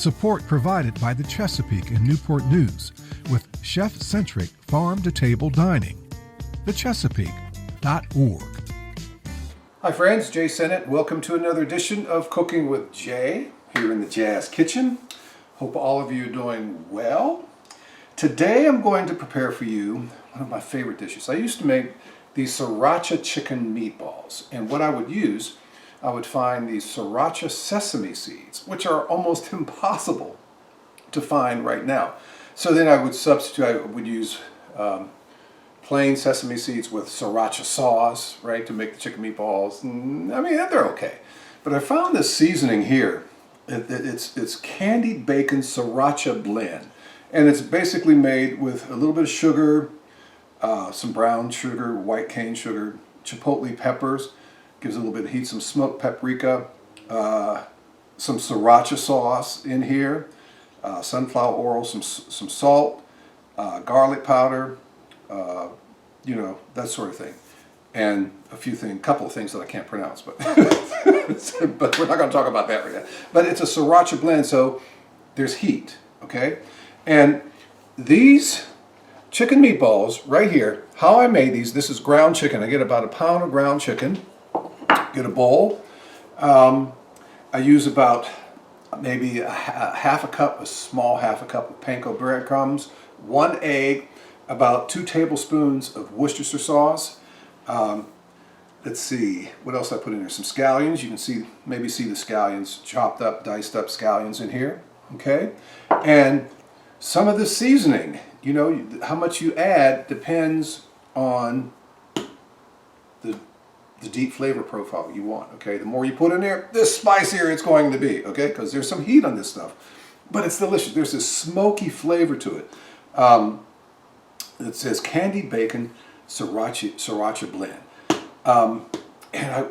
Support provided by the Chesapeake and Newport News with chef-centric farm-to-table dining. thechesapeake.org. Hi friends, Jay Sennett. Welcome to another edition of Cooking with Jay here in the Jazz Kitchen. Hope all of you are doing well. Today I'm going to prepare for you one of my favorite dishes. I used to make these Sriracha chicken meatballs, and what I would use, I would find these Sriracha sesame seeds, which are almost impossible to find right now. So then I would substitute, I would use plain sesame seeds with Sriracha sauce, right, to make the chicken meatballs. I mean, they're okay. But I found this seasoning here. It's candied bacon Sriracha blend. And it's basically made with a little bit of sugar, some brown sugar, white cane sugar, chipotle peppers, gives a little bit of heat, some smoked paprika, some Sriracha sauce in here, sunflower oil, some salt, garlic powder, you know, that sort of thing. And couple of things that I can't pronounce, but but we're not going to talk about that right now. But it's a Sriracha blend, so there's heat, okay? And these chicken meatballs right here, how I made these, this is ground chicken. I get about a pound of ground chicken, get a bowl. I use about maybe a small half a cup of panko breadcrumbs, 1 egg, about 2 tablespoons of Worcestershire sauce. Let's see, what else I put in there? Some scallions. You can maybe see the scallions, chopped up, diced up scallions in here, okay? And some of the seasoning, you know, how much you add depends on the deep flavor profile you want, okay? The more you put in there, the spicier it's going to be, okay? Because there's some heat on this stuff. But it's delicious. There's this smoky flavor to it. It says candied bacon Sriracha blend. And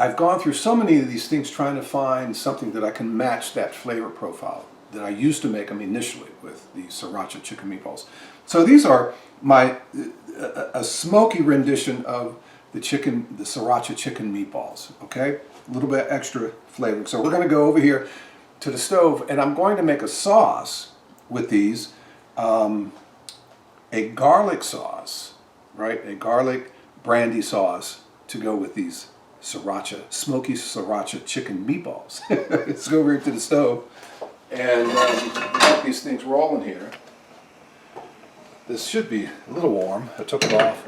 I've gone through so many of these things trying to find something that I can match that flavor profile that I used to make them initially with the Sriracha chicken meatballs. So these are a smoky rendition of the Sriracha chicken meatballs, okay? A little bit extra flavor. So we're going to go over here to the stove, and I'm going to make a sauce with these, a garlic sauce, right? A garlic brandy sauce to go with these smoky Sriracha chicken meatballs. Let's go over here to the stove and get these things rolling here. This should be a little warm. I took it off.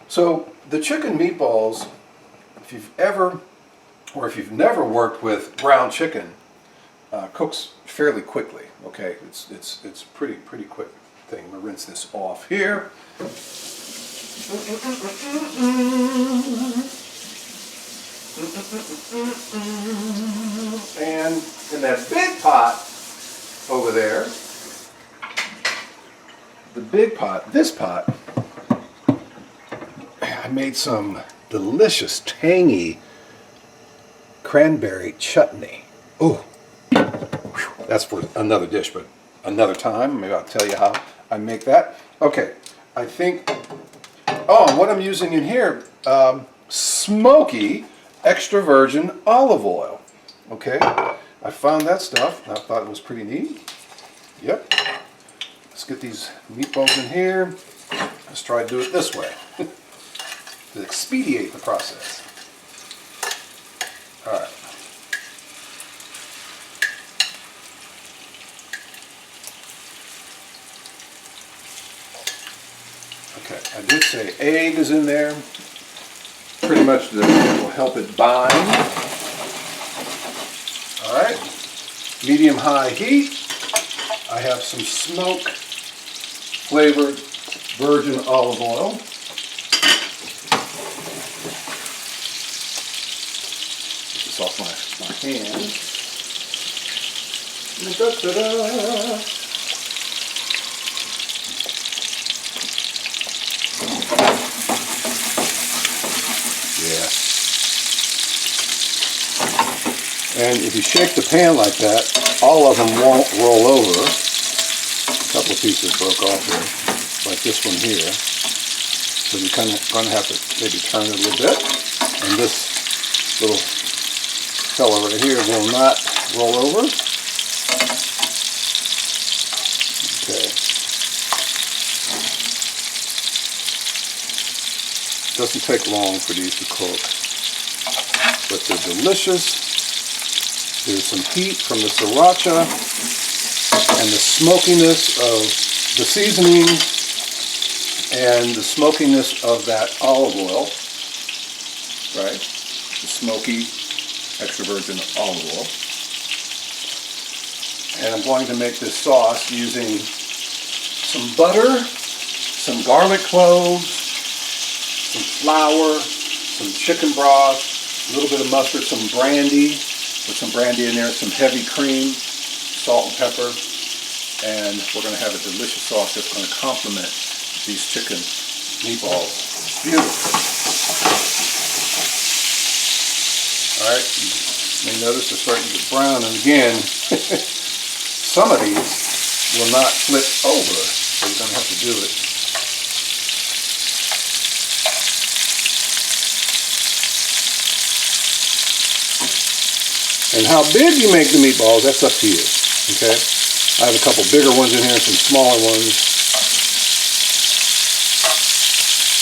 So the chicken meatballs, if you've ever or if you've never worked with ground chicken, cooks fairly quickly. Okay, it's pretty quick thing. I'm gonna rinse this off here. And in that big pot over there, the big pot, this pot, I made some delicious, tangy cranberry chutney. Oh, that's for another dish, but another time. Maybe I'll tell you how I make that. Okay, I think, and what I'm using in here, smoky extra virgin olive oil. Okay, I found that stuff and I thought it was pretty neat. Yep. Let's get these meatballs in here. Let's try to do it this way to expedite the process. All right. Okay, I did say egg is in there. Pretty much that will help it bind. All right, medium-high heat. I have some smoke-flavored virgin olive oil. Get this off my hand. Da-da-da. Yeah. And if you shake the pan like that, all of them won't roll over. A couple of pieces broke off here, like this one here. So you're kind of going to have to maybe turn it a little bit. And this little fella right here will not roll over. Doesn't take long for these to cook, but they're delicious. There's some heat from the sriracha and the smokiness of the seasoning and the smokiness of that olive oil, right? The smoky extra virgin olive oil. And I'm going to make this sauce using some butter, some garlic cloves, some flour, some chicken broth, a little bit of mustard, some brandy, put some brandy in there, some heavy cream, salt and pepper, and we're going to have a delicious sauce that's going to complement these chicken meatballs. Beautiful. Alright, you may notice they're starting to get brown, and again, some of these will not flip over, so you're going to have to do it. And how big you make the meatballs, that's up to you, okay? I have a couple bigger ones in here and some smaller ones.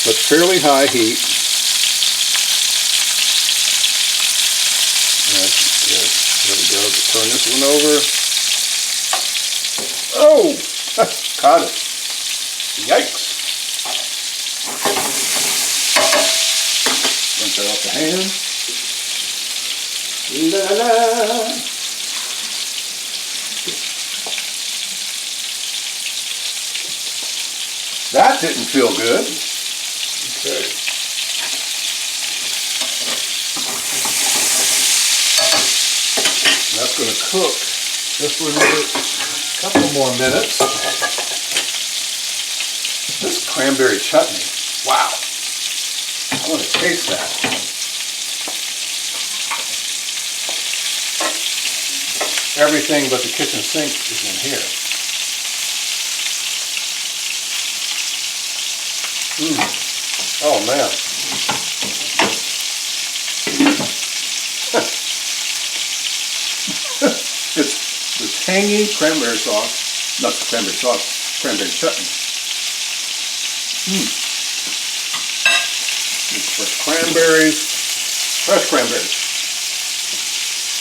But fairly high heat. That's good. There we go. Just turn this one over. Oh! Caught it. Yikes. Rinse that off the hand. La la. That didn't feel good. Okay. And that's going to cook just for another couple more minutes. This cranberry chutney, wow. I want to taste that. Everything but the kitchen sink is in here. Oh man. It's the tangy cranberry sauce, not the cranberry sauce, cranberry chutney. Fresh cranberries.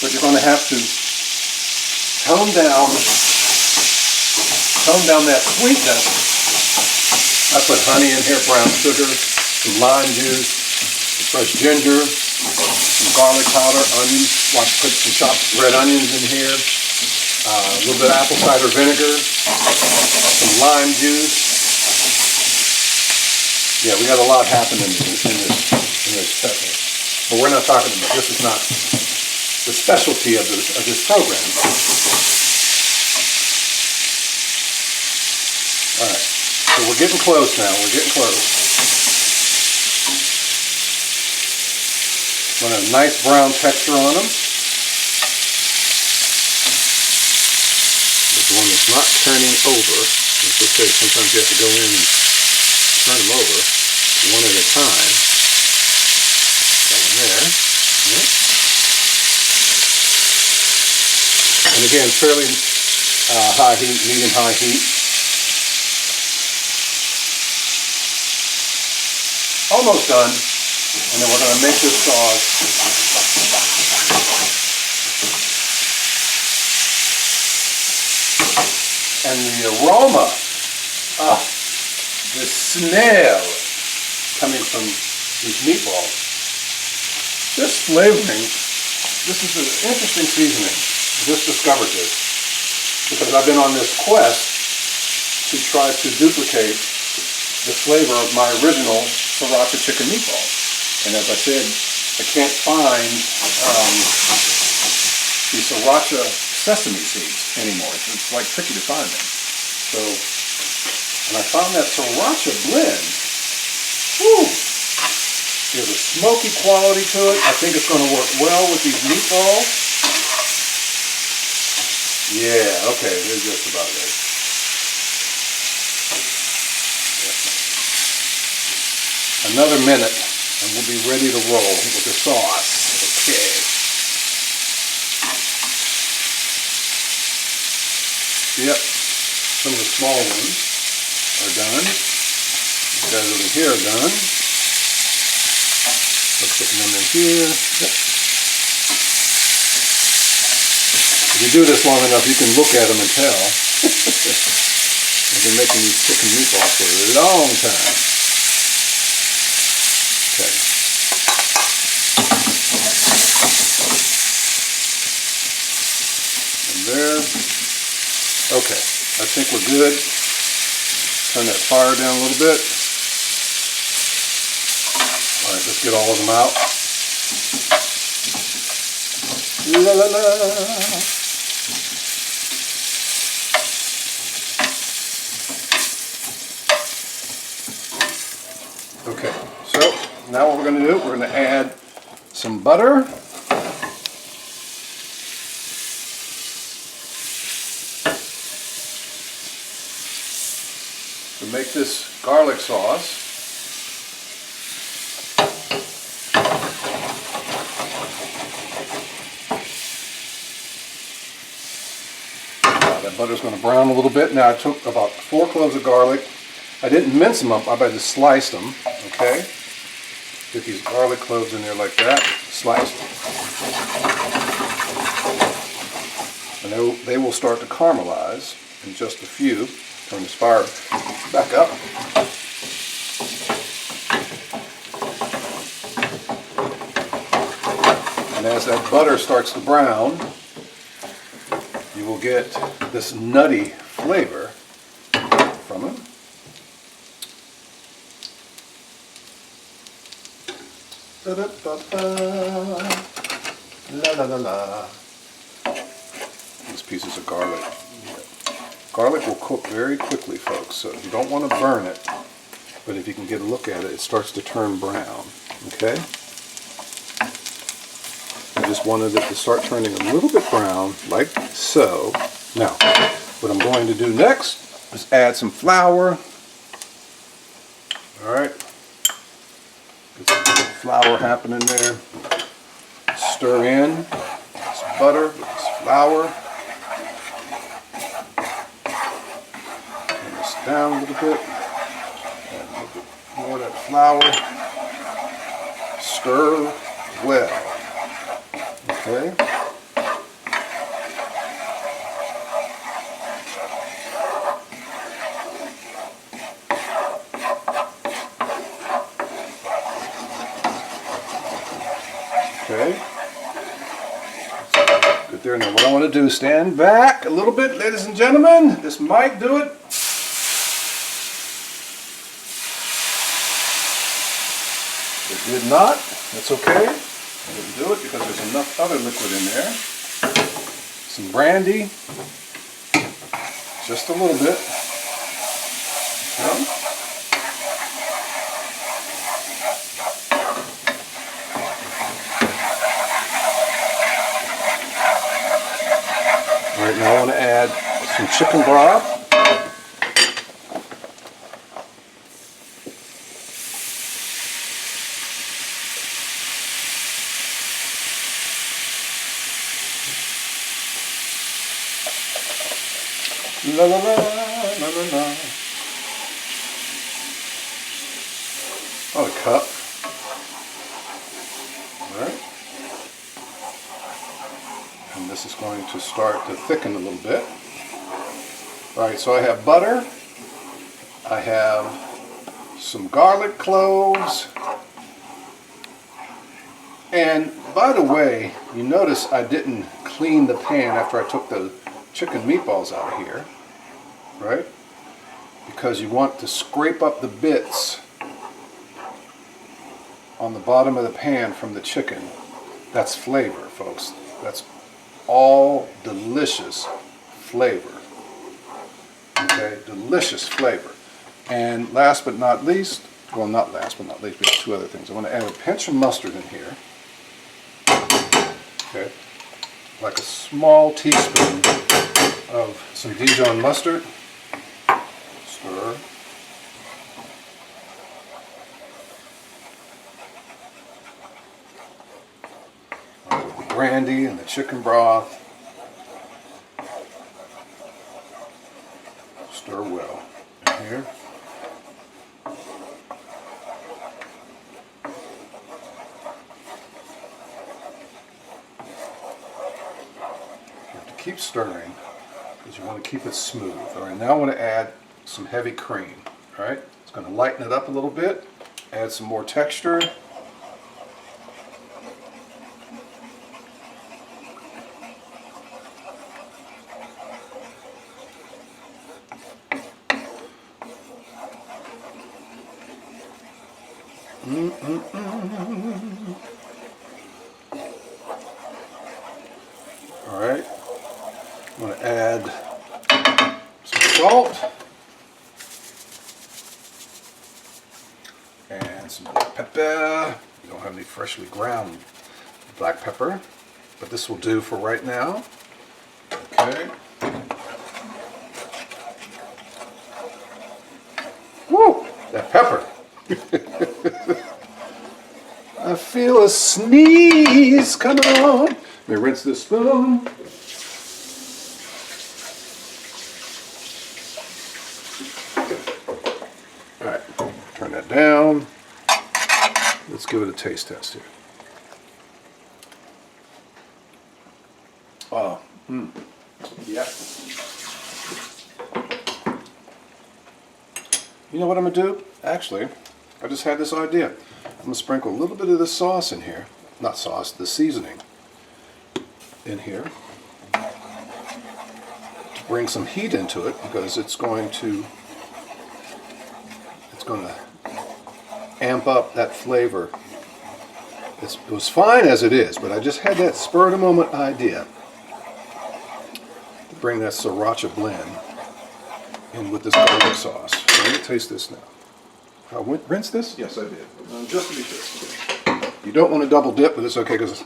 But you're going to have to tone down that sweetness. I put honey in here, brown sugar, some lime juice, some fresh ginger, some garlic powder, onions. I put some chopped red onions in here, a little bit of apple cider vinegar, some lime juice. Yeah, we got a lot happening in this chutney. But we're not talking about, this is not the specialty of this program. All right. So we're getting close now. We're getting close. We want a nice brown texture on them. There's one that's not turning over. That's okay. Sometimes you have to go in and turn them over one at a time. That one there. Yep. And again, fairly high heat, medium high heat. Almost done, and then we're going to make this sauce. And the aroma, the smell coming from these meatballs. This flavoring, this is an interesting seasoning. I just discovered this because I've been on this quest to try to duplicate the flavor of my original Sriracha chicken meatballs. And as I said, I can't find the Sriracha sesame seeds anymore. It's like tricky to find them. So, and I found that Sriracha blend. Whew! There's a smoky quality to it. I think it's going to work well with these meatballs. Yeah, okay, they're just about ready. Another minute and we'll be ready to roll with the sauce. Okay. Yep, some of the small ones are done. These guys over here are done. putting them in here. Yep. If you do this long enough, you can look at them and tell. I've been making these chicken meatballs for a long time. Okay. And there. Okay. I think we're good. Turn that fire down a little bit. All right, let's get all of them out. La la la. Okay, so now what we're going to do, we're going to add some butter. To make this garlic sauce. That butter's going to brown a little bit. Now I took about 4 cloves of garlic. I didn't mince them up, I just sliced them, okay? Get these garlic cloves in there like that, sliced. And they will start to caramelize in just a few. Turn this fire back up. And as that butter starts to brown, you will get this nutty flavor from it. Da da da da. La la la la. These pieces of garlic. Garlic will cook very quickly, folks, so you don't want to burn it, but if you can get a look at it, it starts to turn brown, okay? I just wanted it to start turning a little bit brown, like so. Now, what I'm going to do next is add some flour. All right, get some flour happening there. Stir in some butter with this flour. Down a little bit, and a little bit more of that flour. Stir well. Okay. Okay. Good there. Now what I want to do is stand back a little bit, ladies and gentlemen. This might do it. It did not. That's okay. I didn't do it because there's enough other liquid in there. Some brandy. Just a little bit. Okay. All right, now I want to add some chicken broth. La la la la la la. Oh, a cup. Alright. And this is going to start to thicken a little bit. Alright, so I have butter. I have some garlic cloves. And by the way, you notice I didn't clean the pan after I took the chicken meatballs out of here, right? Because you want to scrape up the bits on the bottom of the pan from the chicken. That's flavor, folks. That's all delicious flavor. Okay, delicious flavor. And last but not least, well, not last but not least, we have 2 other things. I want to add a pinch of mustard in here. Okay, like a small teaspoon of some Dijon mustard. Stir. With the brandy and the chicken broth. Stir well. In here. keep stirring because you want to keep it smooth. All right, now I want to add some heavy cream. All right, it's going to lighten it up a little bit, add some more texture. All right, I'm going to add some salt and some black pepper. We don't have any freshly ground black pepper, but this will do for right now. Okay. Woo! That pepper. I feel a sneeze coming on. Let me rinse this spoon. All right, turn that down. Let's give it a taste test here. Oh, yeah. You know what I'm gonna do? Actually, I just had this idea. I'm gonna sprinkle a little bit of the sauce in here. Not sauce, the seasoning in here. To bring some heat into it because it's going to amp up that flavor. It was fine as it is, but I just had that spur of the moment idea to bring that Sriracha blend in with this garlic sauce. So let me taste this now. Rinse this? Yes, I did. Just to be sure. You don't want to double dip, but it's okay because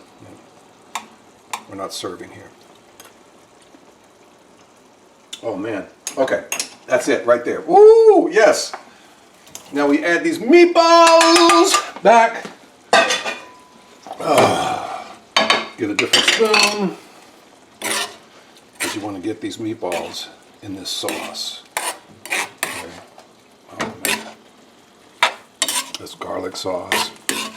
we're not serving here. Oh man. Okay, that's it right there. Woo! Yes. Now we add these meatballs back. Get a different spoon because you want to get these meatballs in this sauce. Okay. Oh man. This garlic sauce. I'm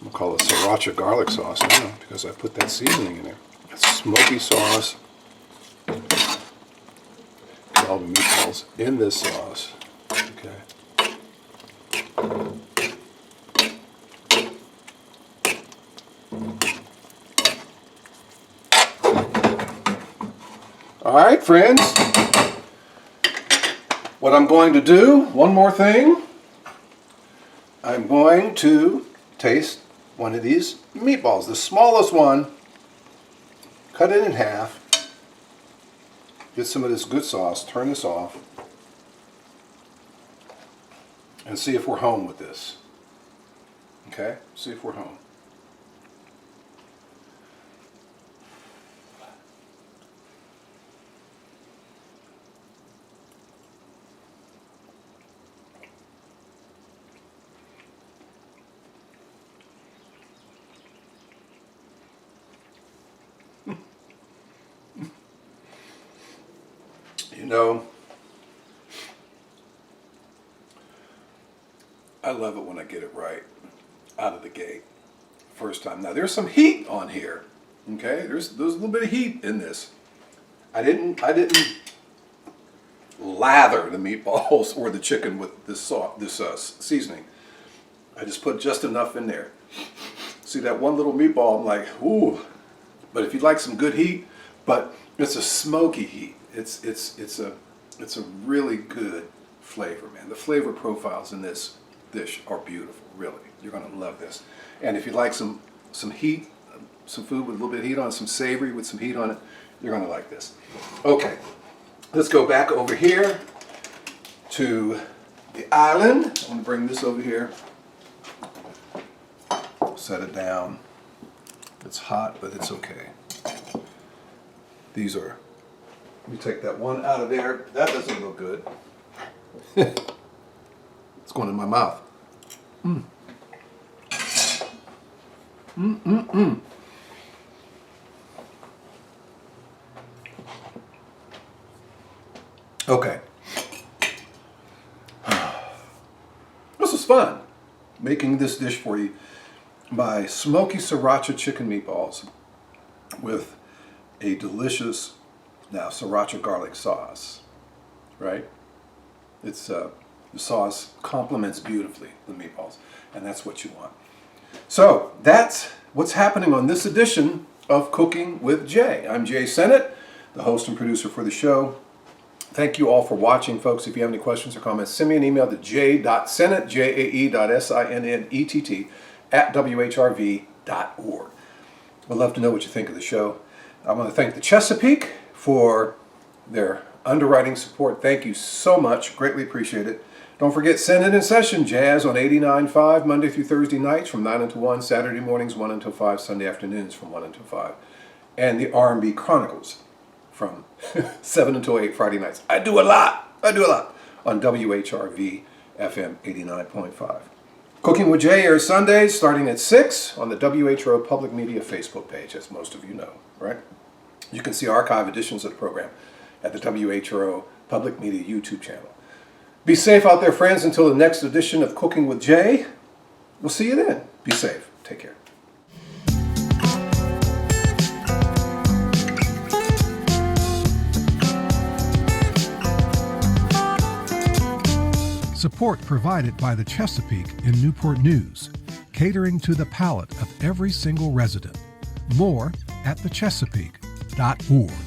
going to call it Sriracha garlic sauce now because I put that seasoning in there. It's smoky sauce. Get all the meatballs in this sauce. Okay. All right, friends. What I'm going to do, one more thing. I'm going to taste one of these meatballs, the smallest one. Cut it in half. Get some of this good sauce. Turn this off. And see if we're home with this. Okay? See if we're home. You know, I love it when I get it right out of the gate, first time. Now there's some heat on here, okay? There's a little bit of heat in this. I didn't lather the meatballs or the chicken with this sauce, seasoning. I just put just enough in there. See that one little meatball? I'm like, ooh. But if you like some good heat, but it's a smoky heat. It's a really good flavor, man. The flavor profiles in this dish are beautiful, really. You're gonna love this. And if you like some heat, some food with a little bit of heat on it, some savory with some heat on it, you're gonna like this. Okay, let's go back over here to the island. I'm gonna bring this over here. Set it down. It's hot, but it's okay. These are, let me take that one out of there. That doesn't look good. It's going in my mouth. Okay. This was fun, making this dish for you. My smoky Sriracha chicken meatballs with a delicious Now, Sriracha garlic sauce, right? It's the sauce complements beautifully the meatballs, and that's what you want. So that's what's happening on this edition of Cooking with Jay. I'm Jay Sennett, the host and producer for the show. Thank you all for watching, folks. If you have any questions or comments, send me an email to j.sennett, jae.sinnett, at whrv.org. We'd love to know what you think of the show. I want to thank the Chesapeake for their underwriting support. Thank you so much. Greatly appreciate it. Don't forget, Send It in Session, Jazz on 89.5, Monday through Thursday nights from 9 until 1, Saturday mornings 1 until 5, Sunday afternoons from 1 until 5. And the R&B Chronicles from 7 until 8 Friday nights. I do a lot on WHRV FM 89.5. Cooking with Jay airs Sundays starting at 6 on the WHRO Public Media Facebook page, as most of you know, right? You can see archive editions of the program at the WHRO Public Media YouTube channel. Be safe out there, friends, until the next edition of Cooking with Jay. We'll see you then. Be safe. Take care. Support provided by the Chesapeake in Newport News, catering to the palate of every single resident. More at thechesapeake.org.